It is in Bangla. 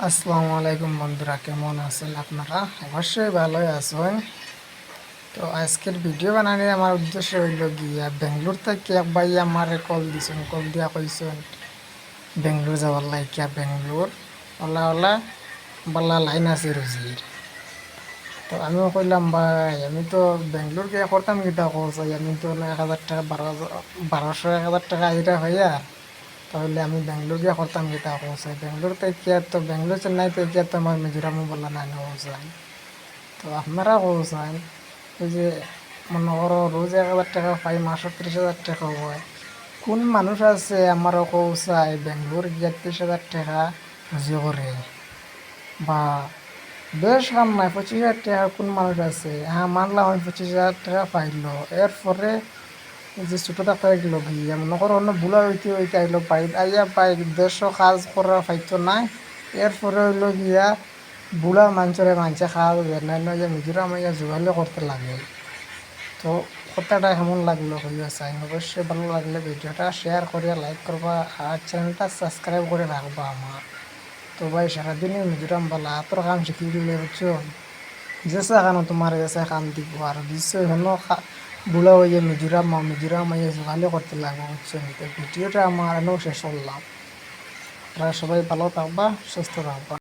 আসসালামু আলাইকুম বন্ধুরা, কেমন আছেন আপনারা? অবশ্যই ভালোই আছেন। তো আজকের ভিডিও বানানোর আমার উদ্দেশ্য হইল গিয়া বেঙ্গলোর থেকে এক ভাই আমার কল দিছেন, কল দিয়া কইছেন বেঙ্গলোর যাওয়ার লাইকিয়া বেঙ্গলোর ওলা ওলা বালা লাইন আছে রুজির। তো আমিও কইলাম ভাই আমি তো বেঙ্গলোর গিয়ে করতাম কিতা করছাই, আমি তো 1,000 টাকা 1200 1,000 টাকা আইরা হইয়া, তাহলে আমি বেঙ্গলোর গিয়ে করতাম কিতা করছাই। বেঙ্গলোর থেকে তো বেঙ্গলোর চেন্নাই থেকে তো আমার মিজোরামও বললা না করছাই। তো আপনারা করছেন ওই যে মনে করো রোজ 1,000 টাকা পাই, মাসে 30,000 টাকা হয়। কোন মানুষ আছে আমারও কৌসায় বেঙ্গলোর গিয়ে 30,000 টাকা রুজি করে, বা বেশ কাম নাই 25,000 টাকা কোন মানুষ আছে? হ্যাঁ, মানলাম আমি 25,000 টাকা পাইলো, এরপরে যে ছোটো থাকতে গেল গিয়ে মনে করো অন্য বুলা হইতে হইতে আইলো বাড়িতে আইয়া পাই দেড়শো কাজ করার পাইতো নাই। এরপরে হইলো গিয়া বুড়া মানুষের মানুষে খাওয়া যায় না, যে মিজোরাম আইয়া জোগালে করতে লাগে। তো কথাটা কেমন লাগলো হইয়া চাই, অবশ্যই ভালো লাগলে ভিডিওটা শেয়ার করিয়া লাইক করবা আর চ্যানেলটা সাবস্ক্রাইব করে রাখবা আমার। তো ভাই সারাদিনে মিজোরাম বলা তোর কাম শিখি দিলে বুঝছো, যেসা খানো তোমার যেসা কাম দিব আর দিচ্ছে হলো বুলা হয়ে মিজোরাম হয়ে ভালো করতে লাগবো বুঝছো। তো ভিডিওটা আমার এনেও শেষ করলাম। আপনারা সবাই ভালো থাকবা, সুস্থ থাকবা।